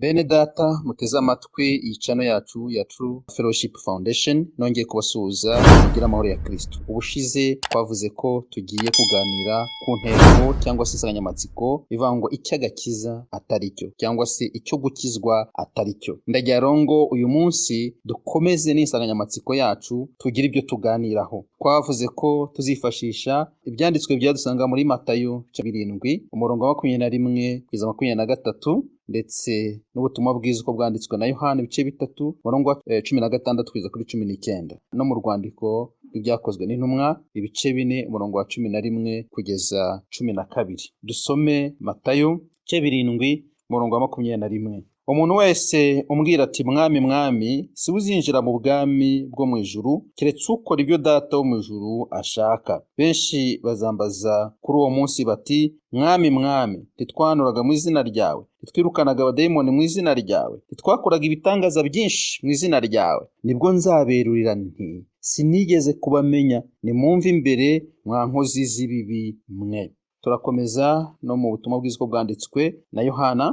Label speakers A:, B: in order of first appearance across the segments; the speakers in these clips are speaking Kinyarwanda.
A: Bene data muteze amatwi iyi channel yacu ya True Fellowship Foundation, nongeye kubasuhuza kugira amahoro ya Kristo. Ubushize twavuze ko tugiye kuganira ku ntego cyangwa se insanganyamatsiko ivuga ngo icy'agakiza atari cyo cyangwa se icyo gukizwa atari cyo. Ndagira ngo uyu munsi dukomeze n'insanganyamatsiko yacu tugira ibyo tuganiraho. Twavuze ko tuzifashisha ibyanditswe byadusanga muri Matayo 7 umurongo wa 21 kugeza 23 ndetse n'ubutumwa bwiza uko bwanditswe na Yohana ibice 3 umurongo wa 16 kugeza kuri 19, no mu rwandiko rw'ibyakozwe n'intumwa ibice 4 umurongo wa 11 kugeza 12. Dusome Matayo 7 umurongo wa 21. Umuntu wese umbwira ati mwami mwami, si uzinjira mu bwami bwo mu ijuru keretse ukora ibyo data wo mu ijuru ashaka. Benshi bazambaza kuri uwo munsi bati mwami mwami, titwanuraga mu izina ryawe, titwirukanaga abadayimoni mu izina ryawe, titwakoraga ibitangaza byinshi mu izina ryawe? Nibwo nzaberurira nti sinigeze kubamenya, nimwumve imbere mwa nkozi z'ibibi mwe. Turakomeza no mu butumwa bwiza uko bwanditswe na Yohana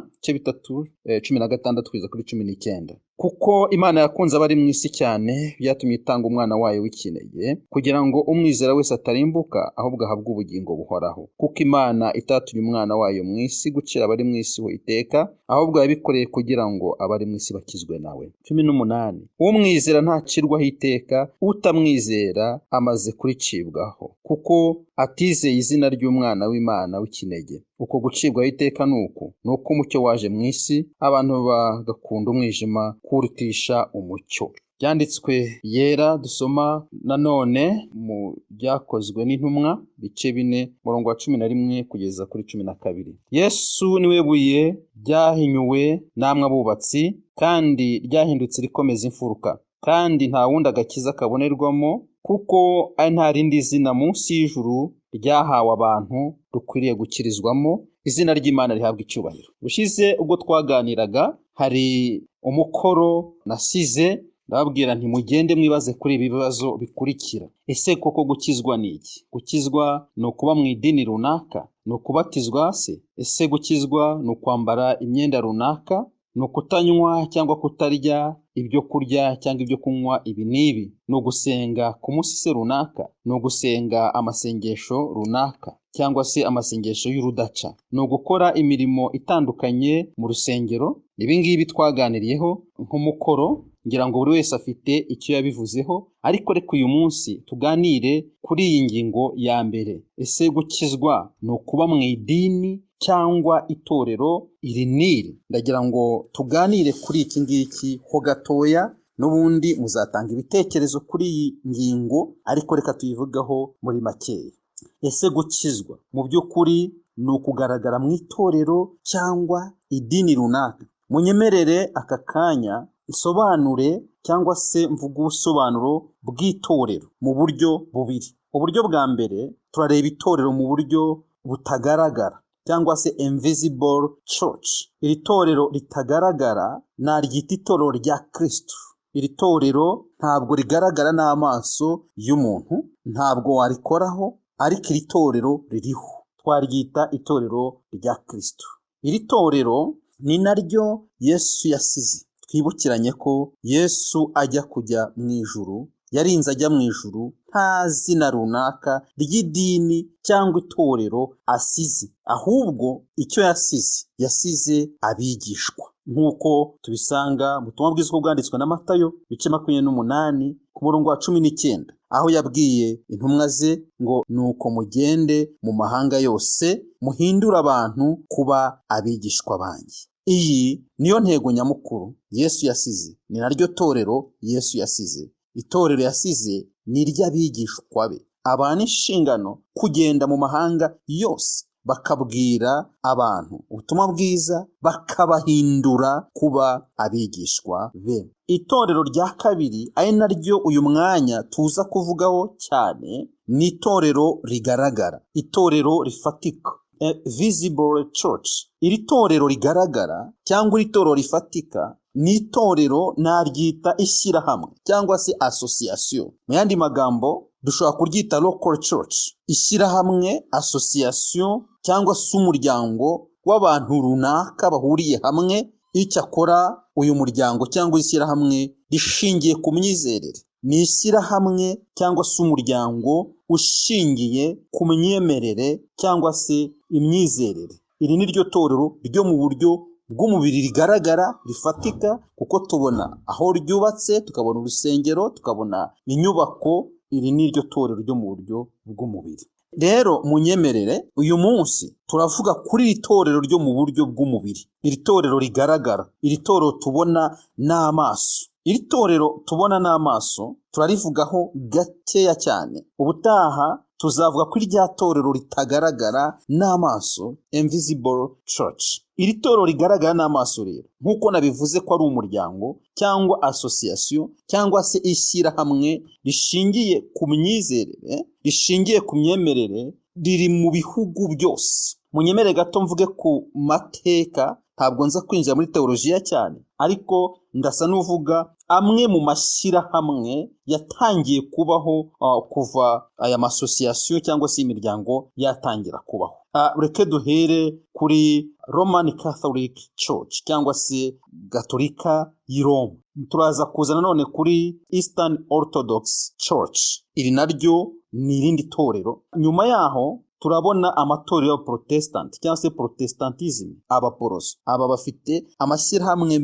A: 3:16 kugeza kuri 19. Kuko Imana yakunze abari mu isi cyane, byatumye itanga umwana wayo w'ikinege, kugira ngo umwizera wese atarimbuka ahubwo ahabwe ubugingo buhoraho. Kuko Imana itatumye umwana wayo mu isi gucira abari mu isi ho iteka, ahubwo yabikoreye kugira ngo abari mu isi bakizwe nawe. 18. Umwizera ntacirwaho iteka, utamwizera amaze kuricibwaho, kuko atizeye izina ry'umwana w'Imana w'ikinege. Uko gucibwaho iteka nuko umucyo waje mu isi, abantu bagakunda umwijima kurutisha umucyo. Byanditswe yera dusoma nanone mu byakozwe n'intumwa bice 4 umurongo wa 11 kugeza kuri 12. Yesu niwe buye ryahinyuwe namwe abubatsi, kandi ryahindutse rikomeza imfuruka, kandi nta wundi agakiza kabonerwamo, kuko ari nta rindi zina munsi y'ijuru ryahawe abantu dukwiriye gukirizwamo. Izina ry'Imana rihabwa icyubahiro. Bushize ubwo twaganiraga hari umukoro nasize, ndababwira nti mugende mwibaze kuri ibi bibazo bikurikira. Ese koko gukizwa ni iki? Gukizwa ni ukuba mu idini runaka? Ni ukubatizwa se? Ese gukizwa ni ukwambara imyenda runaka? Ni ukutanywa cyangwa kutarya ibyo kurya cyangwa ibyo kunywa ibi n'ibi? Ni ugusenga ku munsi se runaka? Ni ugusenga amasengesho runaka cyangwa se amasengesho y'urudaca? Ni ugukora imirimo itandukanye mu rusengero? Ibi ngibi twaganiriyeho nk'umukoro, ngira ngo buri wese afite icyo yabivuzeho, ariko reka uyu munsi tuganire kuri iyi ngingo ya mbere. Ese gukizwa ni ukuba mu idini cyangwa itorero iri n'iri? Ndagira ngo tuganire kuri iki ngiki ho gatoya, n'ubundi muzatanga ibitekerezo kuri iyi ngingo, ariko reka tuyivugaho muri makeya. Ese gukizwa mu by'ukuri ni ukugaragara mu itorero cyangwa idini runaka? Munyemerere aka kanya isobanure cyangwa se mvuga ubusobanuro bw'itorero mu buryo bubiri. Uburyo bwa mbere turareba itorero mu buryo butagaragara cyangwa se invisible church. Iri torero ritagaragara naryita itorero rya Kristo. Iri torero ntabwo rigaragara n'amaso y'umuntu, ntabwo warikoraho, ariko iri torero ririho, twaryita itorero rya Kristo. Iri torero ni naryo Yesu yasize. Twibukiranye ko Yesu ajya kujya mu ijuru, yarinze ajya mu ijuru nta zina runaka ry'idini cyangwa itorero asize, ahubwo icyo yasize abigishwa, nk'uko tubisanga mu butumwa bwiza uko bwanditswe na Matayo bice 28 ku murongo wa 19, aho yabwiye intumwa ze ngo nuko mugende mu mahanga yose muhindura abantu kuba abigishwa banjye. Iyi niyo ntego nyamukuru Yesu yasize, ni naryo torero Yesu yasize. Itorero yasize ni iry'abigishwa be, abana inshingano kugenda mu mahanga yose bakabwira abantu ubutumwa bwiza, bakabahindura kuba abigishwa be. Itorero rya kabiri ari naryo uyu mwanya tuza kuvugaho cyane, ni itorero rigaragara, itorero rifatika, visible church. Iri torero rigaragara cyangwa iri torero rifatika ni itorero naryita ishyirahamwe cyangwa se association. Mu yandi magambo dushobora kuryita local church, ishyirahamwe, association cyangwa se umuryango w'abantu runaka bahuriye hamwe Icyakora uyu muryango cyangwa ishyirahamwe rishingiye ku myizerere. Ni ishyirahamwe cyangwa se umuryango ushingiye ku myemerere cyangwa se imyizerere. Iri ni ryo torero ryo mu buryo bw'umubiri rigaragara, rifatika, kuko tubona aho ryubatse, tukabona urusengero, tukabona inyubako. Iri ni ryo torero ryo mu buryo bw'umubiri. Rero mu nyemerere uyu munsi turavuga kuri iri torero ryo mu buryo bw'umubiri, iri torero rigaragara, iri torero tubona n'amaso. Iri torero tubona n'amaso turarivugaho gakeya cyane. Ubutaha tuzavuga kuri rya torero ritagaragara n'amaso, invisible church. Iri torero rigaragara n'amaso rero, nk'uko nabivuze ko ari umuryango cyangwa association cyangwa se ishyirahamwe rishingiye ku myizerere, rishingiye ku myemerere, riri mu bihugu byose. Munyemere gato mvuge ku mateka, ntabwo nza kwinjira muri teolojiya cyane, ariko ndasa n'uvuga amwe mu mashyirahamwe yatangiye kubaho kuva aya masosiyasiyo cyangwa se imiryango yatangira kubaho. Reke duhere kuri Roman Catholic Church cyangwa se Gatolika y'i Roma. Turaza kuza nanone kuri Eastern Orthodox Church. Iri naryo ni irindi torero. Nyuma yaho turabona amatorero ya Protestant cyangwa se Protestantism, abaporoso. Aba bafite amashyirahamwe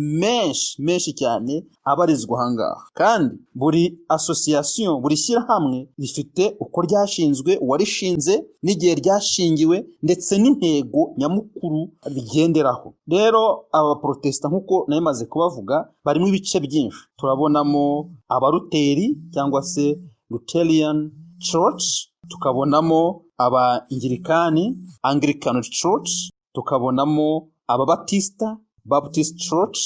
A: menshi cyane abarizwa ahangaha. Kandi buri association, buri shyirahamwe rifite uko ryashinzwe, uwarishinze n'igihe ryashingiwe ndetse n'intego nyamukuru rigenderaho. Rero aba Protestant nk'uko namaze kubavuga barimo ibice byinshi. Turabonamo abaruteri cyangwa se Lutheran Church, tukabonamo Aba-Anglikani, Anglican Church, tukabonamo Ababatista, Baptist Church.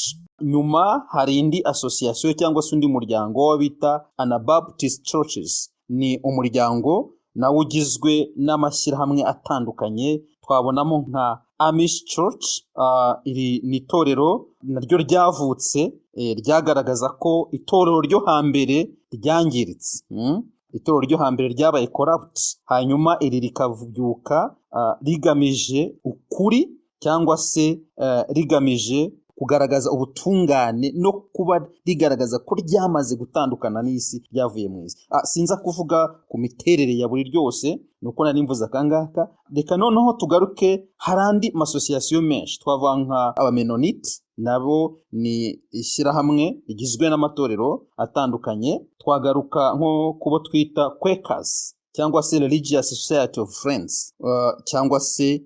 A: Nyuma hari indi association cyangwa se undi muryango w'abita Anabaptist Churches. Ni umuryango nawo ugizwe n'amashyirahamwe atandukanye. Twabonamo nka Amish Church. Iri ni itorero naryo ryavutse ryagaragaza ko itorero ryo hambere ryangiritse. Itorero ryo hambere ryabaye corrupt, hanyuma iri rikavyuka rigamije ukuri cyangwa se rigamije kugaragaza ubutungane no kuba rigaragaza ko ryamaze gutandukana n'isi, ryavuye mu isi. Sinza kuvuga ku miterere ya buri ryose, nuko nari mvuze akangaka. Reka noneho tugaruke harandi masosiyasiyo menshi. Twavuga nka Abamenonite, nabo ni ishyirahamwe rigizwe n'amatorero atandukanye. Twagaruka nko kubo twita Quakers cyangwa se Religious Society of Friends, cyangwa se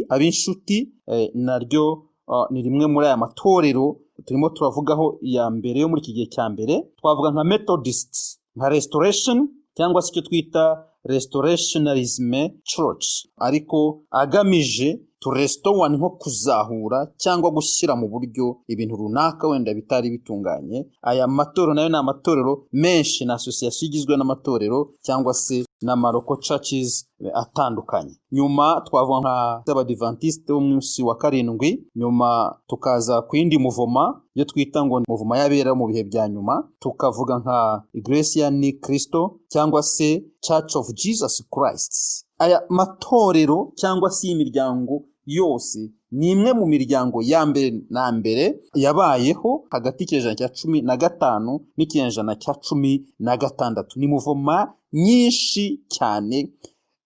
A: ab'inshuti, naryo ni rimwe muri aya matorero turimo turavugaho ya mbere yo muri iki gihe cya mbere. Twavuga nka Methodists, nka Restoration cyangwa se icyo twita Restorationism Church, ariko agamije to restore, nko kuzahura cyangwa gushyira mu buryo ibintu runaka wenda bitari bitunganye. Aya matorero nayo ni amatorero menshi, na association igizwe n'amatorero cyangwa se n'amaroko churches atandukanye. Nyuma twavuga nka Abadiventiste b'umunsi wa karindwi. Nyuma tukaza ku yindi muvoma yo twita ngo muvoma y'abera mu bihe bya nyuma. Tukavuga nka Iglesia ni Cristo cyangwa se Church of Jesus Christ. Aya matorero cyangwa se imiryango yose ni imwe mu miryango ya mbere na mbere yabayeho hagati y'ikinyejana cya 15 n'ikinyejana cya 16. Ni muvoma nyinshi cyane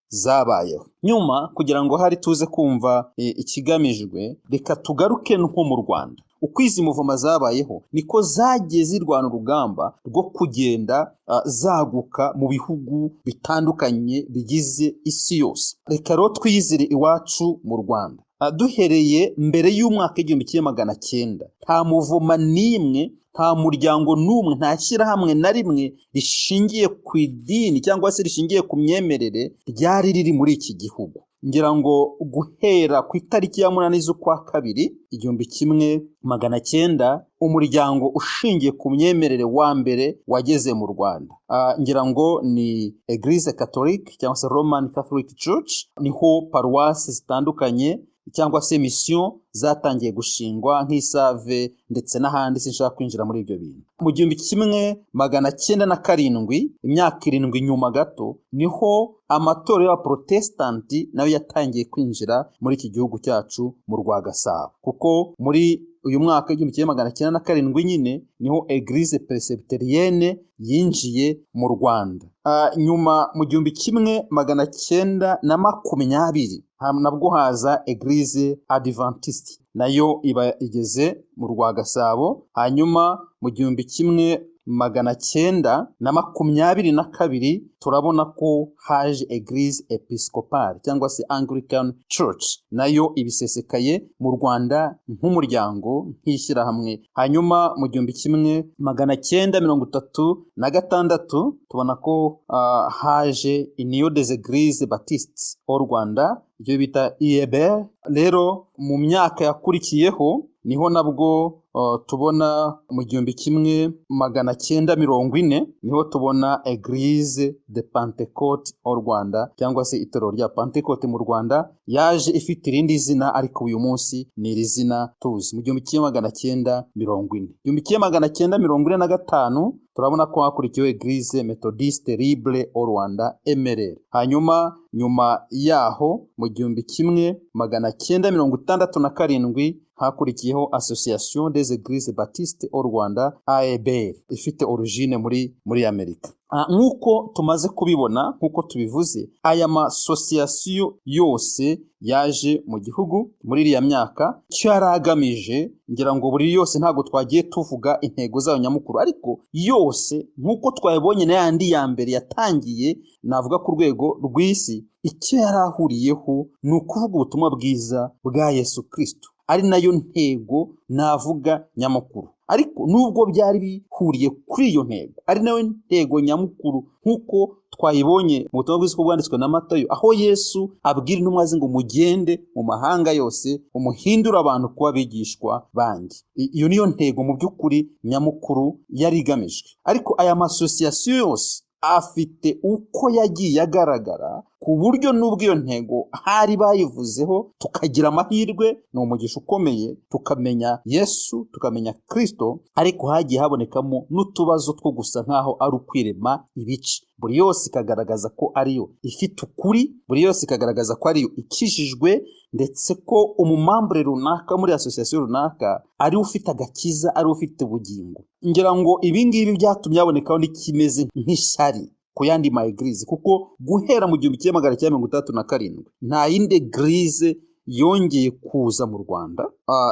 A: zabayeho. Nyuma kugira ngo hari tuze kumva ikigamijwe, reka tugaruke nko mu Rwanda. Uko izi muvoma zabayeho niko zagiye zirwana urugamba rwo kugenda zaguka mu bihugu bitandukanye bigize isi yose. Reka rero twizire iwacu mu Rwanda. Duhereye mbere y'umwaka 1900, nta muvoma n'imwe, nta muryango n'umwe, nta shyirahamwe na rimwe rishingiye ku idini cyangwa se rishingiye ku myemerere ryari riri muri iki gihugu. Ngira ngo guhera ku itariki ya 8 z'ukwa kabiri 1900, umuryango ushingiye ku myemerere wa mbere wageze mu Rwanda. Ngira ngo ni Eglise Catholique cyangwa se Roman Catholic Church. Niho paruwasi zitandukanye cyangwa se mission zatangiye gushingwa nk'Isave ndetse n'ahandi, sinshaka kwinjira muri ibyo bintu. Mu 1907, imyaka 7 nyuma gato, niho amatorero y'Abaprotestanti nayo yatangiye kwinjira muri iki gihugu cyacu mu Rwagasabo, kuko muri uyu mwaka 1907 nyine niho Eglise Presbyterienne yinjiye mu Rwanda. Nyuma mu 1920 nabwo haza Eglise Adventiste, nayo iba igeze mu Rwagasabo. Hanyuma mu 1922 turabona ko haje Eglise Episcopale cyangwa se Anglican Church, nayo ibisesekaye mu Rwanda nk'umuryango, nk'ishyirahamwe. Hanyuma mu 1936 tubona ko haje Union des Églises Baptistes au Rwanda, ibyo bita IEBR. Rero mu myaka yakurikiyeho niho nabwo tubona mu 1940 niho tubona Eglise de Pentecote au Rwanda, cyangwa se itorero rya Pentecote mu Rwanda, yaje ifite irindi zina ariko uyu munsi ni iri zina tuzi. Mu 1940 1945 turabona ko hakurikiyeho Eglise Methodiste Libre au Rwanda MLR. Hanyuma nyuma yaho mu 1967 hakurikiyeho Association des Églises Baptistes au Rwanda AEBR, ifite origine muri Amerika. Nk'uko tumaze kubibona, nk'uko tubivuze, aya masosiyasiyo yose yaje mu gihugu muri iriya myaka, icyo yari agamije, ngira ngo buri yose ntabwo twagiye tuvuga intego zayo nyamukuru, ariko yose nk'uko twayibonye n'ayandi ya mbere yatangiye navuga ku rwego rw'isi, icyo yari ahuriyeho ni ukuvuga ubutumwa bwiza bwa Yesu Kristo, ari nayo ntego navuga nyamukuru. Ariko nubwo byari bihuriye kuri iyo ntego, ari nayo ntego nyamukuru nk'uko twayibonye mu butumwa bwiza bwanditswe na Matayo, aho Yesu abwira intumwa ze ngo mugende mu mahanga yose umuhindura abantu kuba abigishwa banjye. Iyo niyo ntego mu by'ukuri nyamukuru yari igamijwe. Ariko aya masosiyasiyo yose afite uko yagiye agaragara, ku buryo n'ubwo iyo ntego hari bayivuzeho tukagira amahirwe, ni umugisha ukomeye, tukamenya Yesu, tukamenya Kristo, ariko hagiye habonekamo n'utubazo two gusa nk'aho ari ukwirema ibice. Buri yose ikagaragaza ko ariyo ifite ukuri, buri yose ikagaragaza ko ariyo ikijijwe, ndetse ko umumambure runaka muri asosiyasiyo runaka ari ufite agakiza, ari ufite ubugingo. Ngira ngo ibi ngibi byatumye habonekaho n'ikimeze nk'ishyari ku yandi ma eglise, kuko guhera mu 1937 nta yindi eglise yongeye kuza mu Rwanda,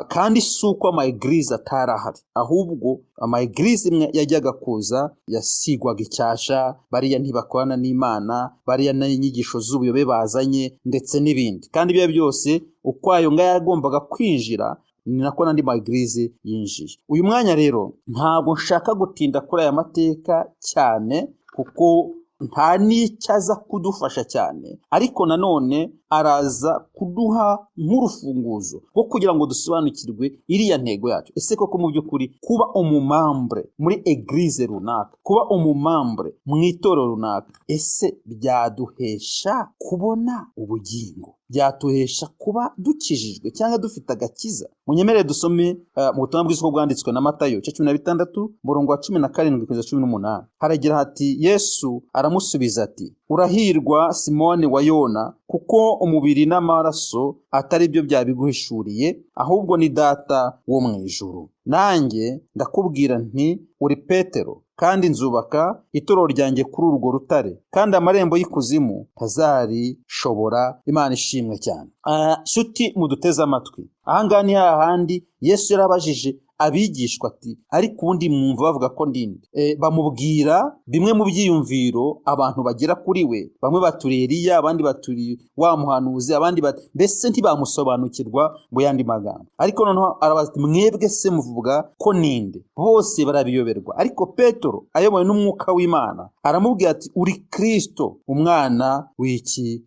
A: kandi si uko ama eglise atarahari, ahubwo ama eglise imwe yajyaga kuza yasigwaga icyasha, bariya ntibakorana n'Imana, bariya n'inyigisho z'ubuyobe bazanye ndetse n'ibindi. Kandi ibyo byose uko ayo ngaya yagombaga kwinjira, ni nako n'andi ma eglise yinjiye. Uyu mwanya rero ntabwo nshaka gutinda kuri aya mateka cyane, kuko nta n'icyaza kudufasha cyane, ariko nanone araza kuduha nk'urufunguzo rwo kugira ngo dusobanukirwe iriya ntego yacu. Ese koko mu by'ukuri kuba umumambure muri eglise runaka, kuba umumambure mu itorero runaka, ese byaduhesha kubona ubugingo? Byatuhesha kuba dukijijwe cyangwa dufite agakiza? Munyemerere dusome mu butumwa bwiza bwanditswe na Matayo 16 murongo wa 17 kugeza 18. Haragira hati, Yesu aramusubiza ati, urahirwa Simoni wa Yona, kuko umubiri n'amaraso atari byo byabiguhishuriye, ahubwo ni Data wo mu ijuru. Nanjye ndakubwira nti uri Petero, kandi nzubaka itorero ryanjye kuri urwo rutare, kandi amarembo y'ikuzimu ntazarishobora. Imana ishimwe cyane. Shuti muduteze amatwi, ahangaha ni hahandi Yesu yarabajije abigishwa ati, ariko ubundi mwumva bavuga ko ndinde? Bamubwira bimwe mu byiyumviro abantu bagira kuri we. Bamwe baturi Eliya, abandi baturi wa muhanuzi, abandi mbese ntibamusobanukirwa mu yandi magambo. Ariko noneho arabaza ati, mwebwe se muvuga ko ninde? Bose barabiyoberwa. Ariko Petero ayobowe n'umwuka w'Imana aramubwira ati, uri Kristo, umwana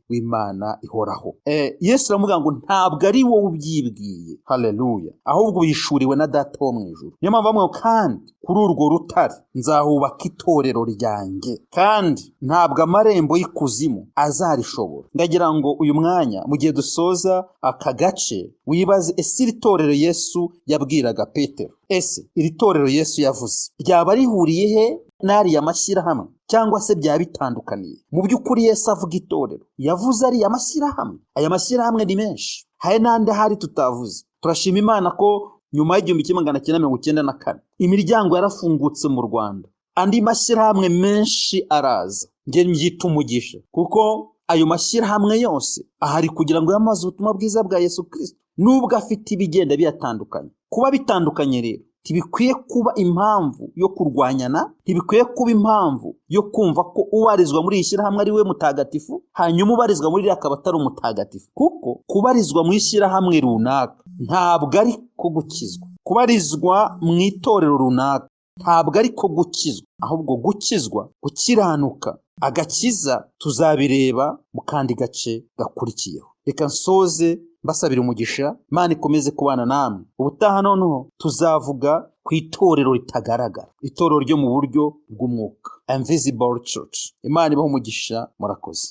A: w'Imana ihoraho. Yesu aramubwira ngo ntabwo ari wowe ubyibwiye, haleluya, ahubwo yishuriwe na Data data wo mu ijuru. Niyo mpamvu bamwe kandi kuri urwo rutare nzahubaka itorero ryanjye, kandi ntabwo amarembo y'ikuzimu azarishobora. Ndagira ngo uyu mwanya mu gihe dusoza aka gace wibaze, ese iri torero Yesu yabwiraga Petero, ese iri torero Yesu yavuze ryaba rihuriye he n'ariya mashyirahamwe, cyangwa se byaba bitandukaniye? Mu by'ukuri Yesu avuga itorero yavuze ariya mashyirahamwe. Aya mashyirahamwe ni menshi, hari n'andi ahari tutavuze. Turashima Imana ko nyuma y'1994 imiryango yarafungutse mu Rwanda, andi mashyirahamwe menshi araza. Nge mbyita umugisha, kuko ayo mashyirahamwe yose ahari kugira ngo yamaze ubutumwa bwiza bwa Yesu Kristo, nubwo afite ibigenda biyatandukanye. Kuba bitandukanye rero ntibikwiye kuba impamvu yo kurwanyana, ntibikwiye kuba impamvu yo kumva ko ubarizwa muri iyi shyirahamwe ari we mutagatifu, hanyuma ubarizwa muri iriya akaba atari umutagatifu. Kuko kubarizwa mu ishyirahamwe runaka ntabwo ari ko gukizwa, kubarizwa mu itorero runaka ntabwo ari ko gukizwa, ahubwo gukizwa, gukiranuka, agakiza tuzabireba mu kandi gace gakurikiyeho. Reka nsoze mbasabira umugisha, Imana ikomeze kubana namwe. Ubutaha noneho tuzavuga ku itorero ritagaragara, itorero ryo mu buryo bw'umwuka, invisible church. Imana ibahe umugisha, murakoze.